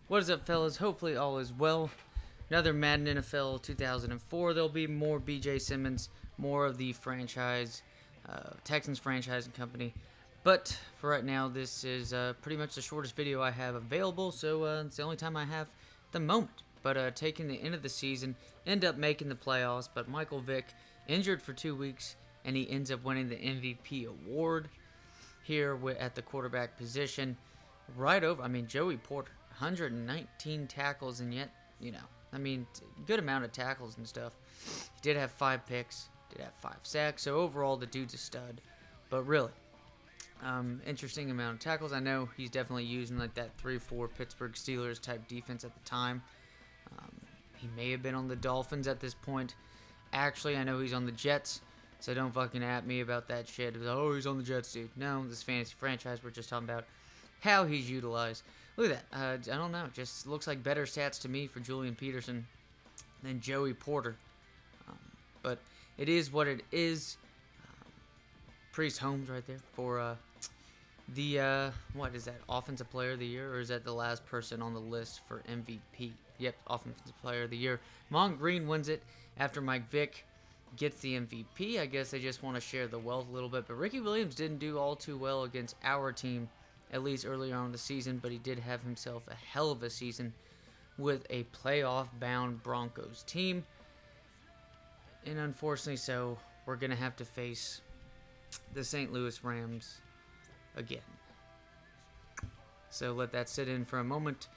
What is up, fellas? Hopefully all is well. Another Madden NFL 2004. There'll be more B.J. Simmons, more of the franchise, Texans franchise and company. But for right now, this is pretty much the shortest video I have available, so it's the only time I have at the moment. But taking the end of the season, end up making the playoffs, but Michael Vick injured for 2 weeks, and he ends up winning the MVP award here at the quarterback position. Right over, Joey Porter, 119 tackles, and yet, good amount of tackles and stuff. He did have 5 picks, did have 5 sacks, so overall the dude's a stud. But really, interesting amount of tackles. I know he's definitely using like that 3-4 Pittsburgh Steelers type defense at the time. He may have been on the Dolphins at this point. Actually, I know he's on the Jets, so don't fucking at me about that shit. Oh, he's on the Jets, dude. No, this fantasy franchise we're just talking about how he's utilized. Look at that. I don't know. Just looks like better stats to me for Julian Peterson than Joey Porter. But it is what it is. Priest Holmes right there for the, what is that, Offensive Player of the Year? Or is that the last person on the list for MVP? Yep, Offensive Player of the Year. Mon Green wins it after Mike Vick gets the MVP. I guess they just want to share the wealth a little bit. But Ricky Williams didn't do all too well against our team, at least earlier on in the season. But he did have himself a hell of a season with a playoff-bound Broncos team. And unfortunately so, we're going to have to face the St. Louis Rams again. So let that sit in for a moment.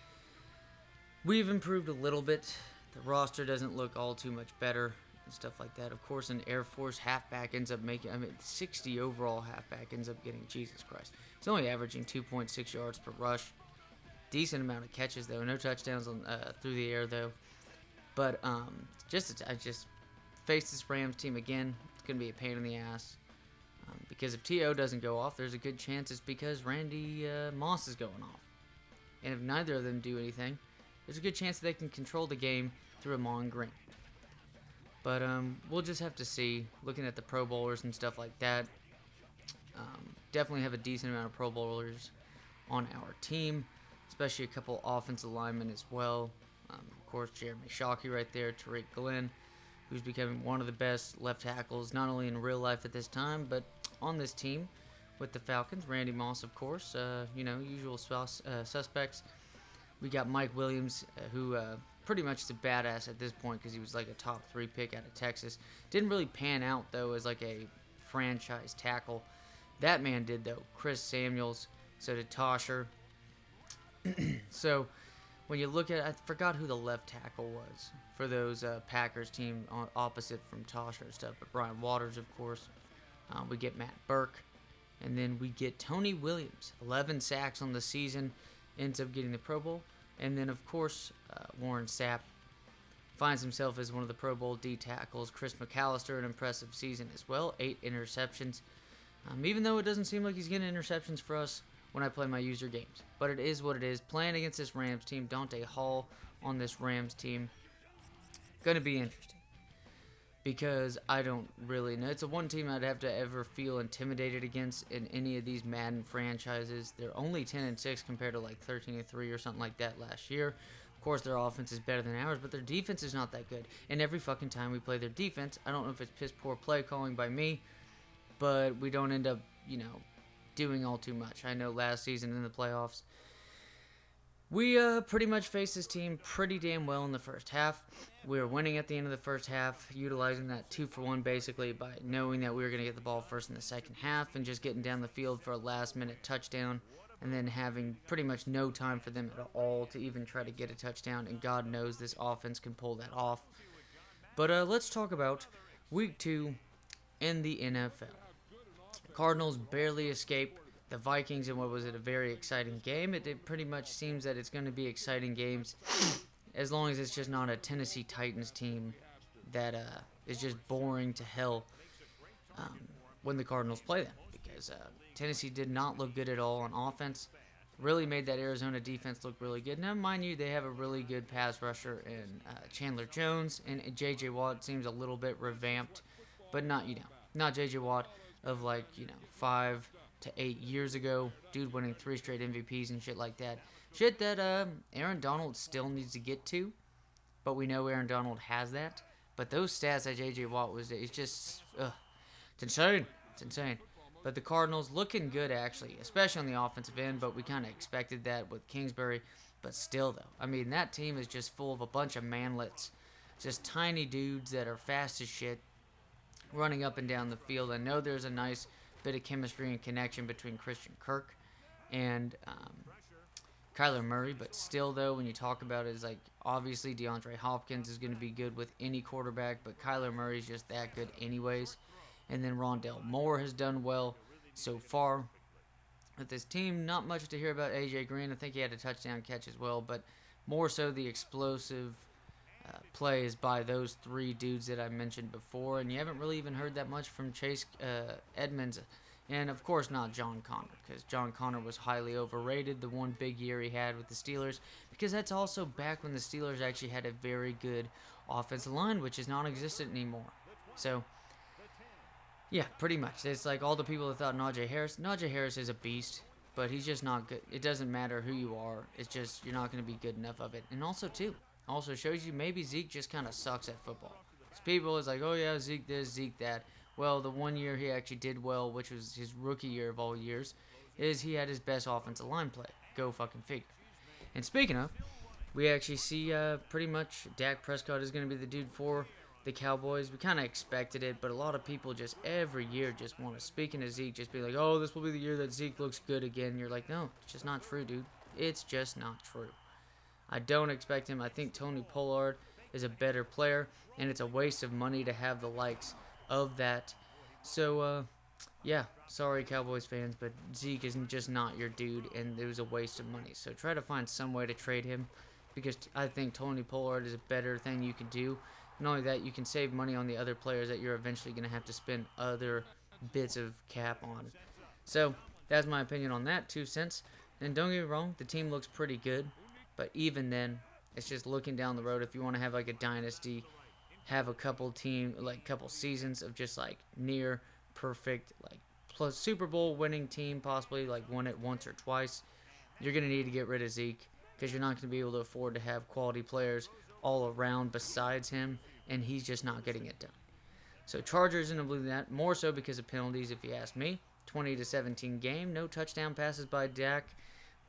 We've improved a little bit. The roster doesn't look all too much better and stuff like that. Of course, an Air Force halfback ends up making, 60 overall halfback ends up getting, Jesus Christ. He's only averaging 2.6 yards per rush. Decent amount of catches, though. No touchdowns on through the air, though. But I just face this Rams team again. It's going to be a pain in the ass. Because if T.O. doesn't go off, there's a good chance it's because Randy Moss is going off. And if neither of them do anything, there's a good chance that they can control the game through Mon Green. But we'll just have to see. Looking at the Pro Bowlers and stuff like that, definitely have a decent amount of Pro Bowlers on our team, especially a couple offensive linemen as well. Of course, Jeremy Shockey right there, Tariq Glenn, who's becoming one of the best left tackles, not only in real life at this time, but on this team with the Falcons. Randy Moss, of course, usual suspects. We got Mike Williams, who pretty much is a badass at this point because he was like a top 3 pick out of Texas. Didn't really pan out, though, as like a franchise tackle. That man did, though. Chris Samuels, so did Tosher. So when you look at, I forgot who the left tackle was for those Packers team opposite from Tosher and stuff, but Brian Waters, of course. We get Matt Burke, and then we get Tony Williams, 11 sacks on the season, ends up getting the Pro Bowl. And then, of course, Warren Sapp finds himself as one of the Pro Bowl D tackles. Chris McAllister, an impressive season as well, 8 interceptions. Even though it doesn't seem like he's getting interceptions for us when I play my user games. But it is what it is. Playing against this Rams team, Dante Hall on this Rams team, going to be interesting. Because I don't really know. It's the one team I'd have to ever feel intimidated against in any of these Madden franchises. They're only 10-6 compared to like 13-3 or something like that last year. Of course, their offense is better than ours, but their defense is not that good. And every fucking time we play their defense, I don't know if it's piss poor play calling by me, but we don't end up, doing all too much. I know last season in the playoffs, we pretty much faced this team pretty damn well in the first half. We were winning at the end of the first half, utilizing that 2-for-1 basically by knowing that we were going to get the ball first in the second half and just getting down the field for a last-minute touchdown and then having pretty much no time for them at all to even try to get a touchdown, and God knows this offense can pull that off. But let's talk about Week 2 in the NFL. Cardinals barely escape the Vikings in what was a very exciting game. It pretty much seems that it's going to be exciting games as long as it's just not a Tennessee Titans team that is just boring to hell when the Cardinals play them. Because Tennessee did not look good at all on offense. Really made that Arizona defense look really good. Now, mind you, they have a really good pass rusher in Chandler Jones, and J.J. Watt seems a little bit revamped, but not J.J. Watt of 5 to 8 years ago. Dude winning 3 straight MVPs and shit like that. Shit that Aaron Donald still needs to get to, but we know Aaron Donald has that. But those stats that J.J. Watt was, it's just, it's insane. It's insane. But the Cardinals looking good, actually, especially on the offensive end, but we kind of expected that with Kingsbury. But still, though, I mean, that team is just full of a bunch of manlets, just tiny dudes that are fast as shit, running up and down the field. I know there's a nice bit of chemistry and connection between Christian Kirk and Kyler Murray, but still, though, when you talk about it, it's like, obviously DeAndre Hopkins is going to be good with any quarterback, but Kyler Murray is just that good anyways. And then Rondell Moore has done well so far with this team. Not much to hear about A.J. Green. I think he had a touchdown catch as well, but more so the explosive plays by those three dudes that I mentioned before. And you haven't really even heard that much from Chase Edmonds. And, of course, not John Connor, because John Connor was highly overrated the one big year he had with the Steelers, because that's also back when the Steelers actually had a very good offensive line, which is non-existent anymore. So, yeah, pretty much. It's like all the people that thought Najee Harris is a beast, but he's just not good. It doesn't matter who you are. It's just you're not going to be good enough of it. And also shows you maybe Zeke just kind of sucks at football. Because people is like, oh yeah, Zeke this, Zeke that. Well, the one year he actually did well, which was his rookie year of all years, is he had his best offensive line play. Go fucking figure. And speaking of, we actually see pretty much Dak Prescott is going to be the dude for the Cowboys. We kind of expected it, but a lot of people just every year just want to, speaking of Zeke, just be like, oh, this will be the year that Zeke looks good again. You're like, no, it's just not true, dude. It's just not true. I don't expect him. I think Tony Pollard is a better player, and it's a waste of money to have the likes of that. So, yeah, sorry Cowboys fans, but Zeke is just not your dude, and it was a waste of money. So try to find some way to trade him, because I think Tony Pollard is a better thing you can do. Not only that, you can save money on the other players that you're eventually going to have to spend other bits of cap on. So that's my opinion on that, 2 cents. And don't get me wrong, the team looks pretty good, but even then, it's just looking down the road. If you want to have like a dynasty, have a couple seasons of just like near perfect, like plus Super Bowl winning team, possibly like won it once or twice, you're going to need to get rid of Zeke, because you're not going to be able to afford to have quality players all around besides him, and he's just not getting it done. So Chargers going to believe that, more so because of penalties, if you ask me. 20-17 game, no touchdown passes by Dak,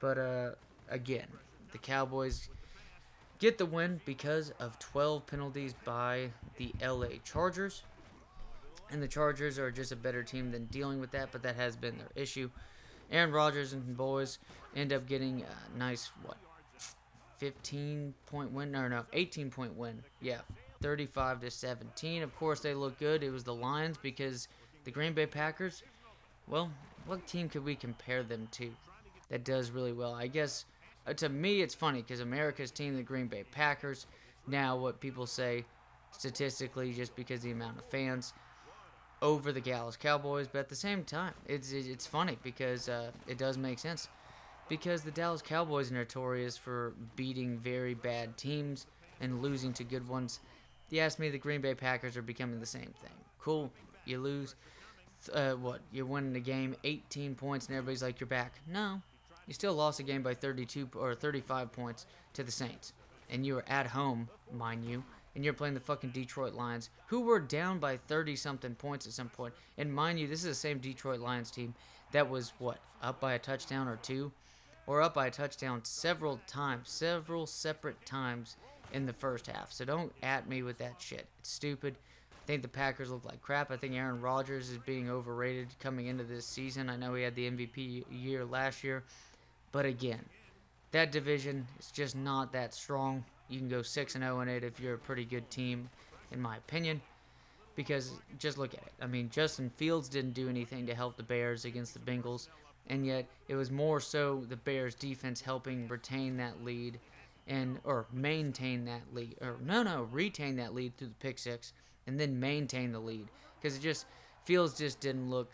but again, the Cowboys get the win because of 12 penalties by the LA Chargers. And the Chargers are just a better team than dealing with that, but that has been their issue. Aaron Rodgers and boys end up getting a nice, 15-point win? No, 18-point win. Yeah, 35-17. Of course, they look good. It was the Lions, because the Green Bay Packers, well, what team could we compare them to that does really well? I guess, to me, it's funny, because America's team, the Green Bay Packers, now what people say statistically, just because of the amount of fans, over the Dallas Cowboys. But at the same time, it's funny, because it does make sense. Because the Dallas Cowboys are notorious for beating very bad teams and losing to good ones. You ask me, the Green Bay Packers are becoming the same thing. Cool, you lose. You're winning the game 18 points and everybody's like, you're back. No, you still lost a game by 32 or 35 points to the Saints. And you were at home, mind you, and you're playing the fucking Detroit Lions, who were down by 30-something points at some point. And mind you, this is the same Detroit Lions team that was, up by a touchdown or two? Or up by a touchdown several separate times in the first half. So don't at me with that shit. It's stupid. I think the Packers look like crap. I think Aaron Rodgers is being overrated coming into this season. I know he had the MVP year last year. But again, that division is just not that strong. You can go 6-0-8 if you're a pretty good team, in my opinion. Because just look at it. I mean, Justin Fields didn't do anything to help the Bears against the Bengals. And yet, it was more so the Bears' defense helping retain that lead, or maintain that lead, retain that lead through the pick six, and then maintain the lead. Because Fields just didn't look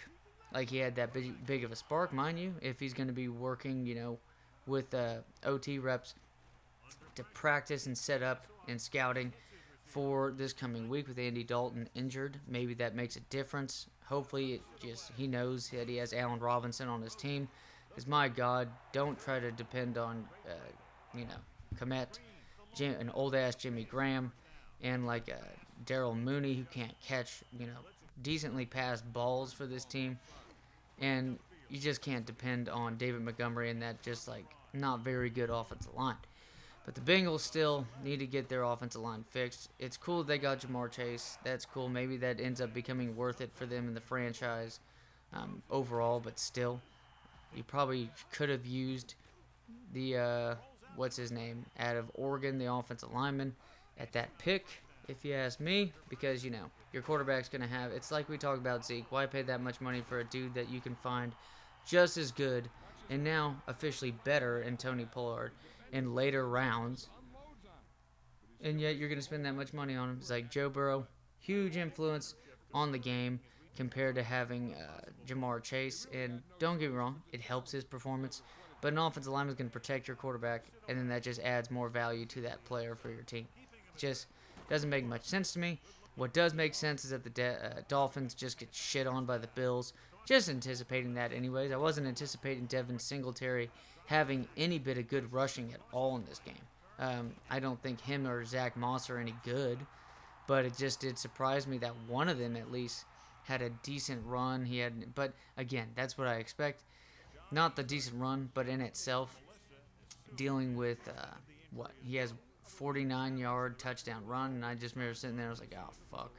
like he had that big of a spark, mind you, if he's going to be working, with OT reps to practice and set up and scouting for this coming week with Andy Dalton injured. Maybe that makes a difference. Hopefully, he knows that he has Allen Robinson on his team, Is my God, don't try to depend on, Komet, an old-ass Jimmy Graham, and like Daryl Mooney, who can't catch, decently passed balls for this team. And you just can't depend on David Montgomery and that just, not very good offensive line. But the Bengals still need to get their offensive line fixed. It's cool they got Jamar Chase. That's cool. Maybe that ends up becoming worth it for them in the franchise overall, but still. You probably could have used the, what's his name, out of Oregon, the offensive lineman, at that pick, if you ask me, because, your quarterback's going to have, it's like we talk about Zeke. Why pay that much money for a dude that you can find just as good and now officially better in Tony Pollard in later rounds, and yet you're going to spend that much money on him? It's like Joe Burrow, huge influence on the game compared to having Jamar Chase, and don't get me wrong, it helps his performance, but an offensive lineman is going to protect your quarterback, and then that just adds more value to that player for your team. It just doesn't make much sense to me. What does make sense is that the Dolphins just get shit on by the Bills. Just anticipating that anyways. I wasn't anticipating Devin Singletary having any bit of good rushing at all in this game. I don't think him or Zach Moss are any good, but it just did surprise me that one of them at least had a decent run. But again, that's what I expect. Not the decent run, but in itself, dealing with he has 49-yard touchdown run, and I just remember sitting there, I was like, oh, fuck.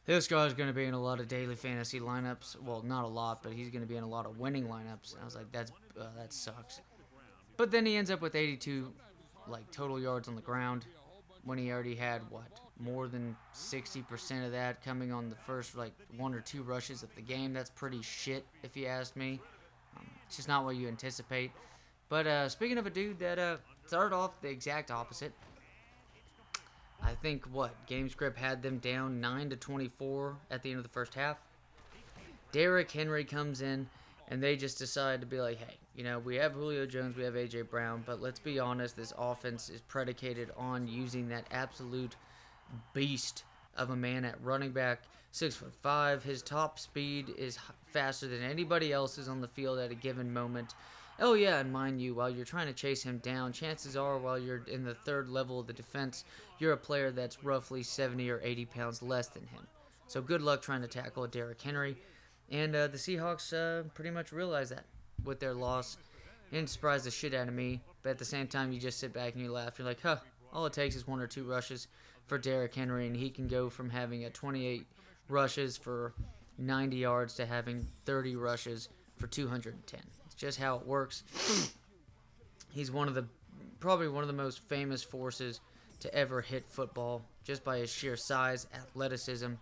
This guy's going to be in a lot of daily fantasy lineups. Well, not a lot, but he's going to be in a lot of winning lineups. And I was like, that sucks. But then he ends up with 82, total yards on the ground when he already had, more than 60% of that coming on the first, one or two rushes of the game. That's pretty shit, if you ask me. It's just not what you anticipate. But speaking of a dude that started off the exact opposite, I think GameScript had them down 9-24 at the end of the first half. Derrick Henry comes in, and they just decide to be like, hey, we have Julio Jones, we have A.J. Brown, but let's be honest, this offense is predicated on using that absolute beast of a man at running back, 6'5". His top speed is faster than anybody else's on the field at a given moment. Oh yeah, and mind you, while you're trying to chase him down, chances are while you're in the third level of the defense, you're a player that's roughly 70 or 80 pounds less than him. So good luck trying to tackle Derrick Henry. And the Seahawks pretty much realize that with their loss. It didn't surprise the shit out of me, but at the same time, you just sit back and you laugh. You're like, all it takes is one or two rushes for Derrick Henry, and he can go from having 28 rushes for 90 yards to having 30 rushes for 210. It's just how it works. He's probably one of the most famous forces to ever hit football, just by his sheer size, athleticism.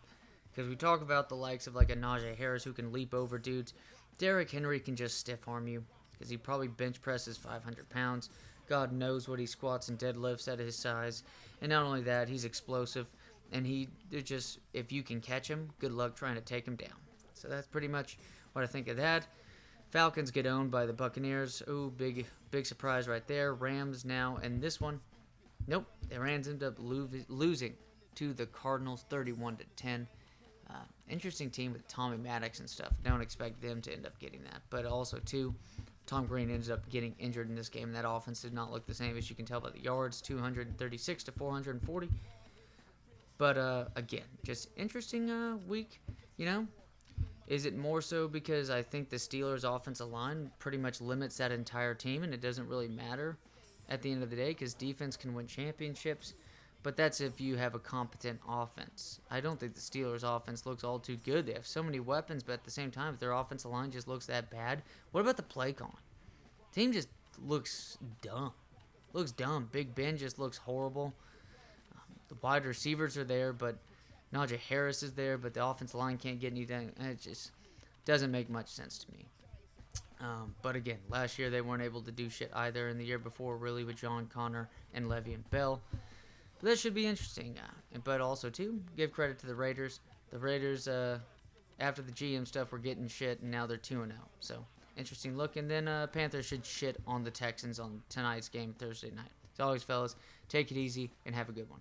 Because we talk about the likes of a Najee Harris who can leap over dudes. Derrick Henry can just stiff arm you, because he probably bench presses 500 pounds. God knows what he squats and deadlifts at his size. And not only that, he's explosive. And if you can catch him, good luck trying to take him down. So that's pretty much what I think of that. Falcons get owned by the Buccaneers. Ooh, big surprise right there. Rams now, and this one, nope. The Rams end up losing to the Cardinals 31-10. Interesting team with Tommy Maddox and stuff. Don't expect them to end up getting that. But also, too, Tom Green ended up getting injured in this game, and that offense did not look the same, as you can tell by the yards, 236 to 440. But, again, just interesting week, Is it more so because I think the Steelers' offensive line pretty much limits that entire team, and it doesn't really matter at the end of the day because defense can win championships? But that's if you have a competent offense. I don't think the Steelers' offense looks all too good. They have so many weapons, but at the same time, if their offensive line just looks that bad, what about the play calling? Team just looks dumb. Big Ben just looks horrible. The wide receivers are there, but Najee Harris is there, but the offensive line can't get anything. It just doesn't make much sense to me. But again, last year they weren't able to do shit either, and the year before really with John Connor and Le'Veon Bell. But that should be interesting. But also, too, give credit to the Raiders. The Raiders, after the GM stuff, were getting shit, and now they're 2-0. So, interesting look. And then Panthers should shit on the Texans on tonight's game Thursday night. As always, fellas, take it easy and have a good one.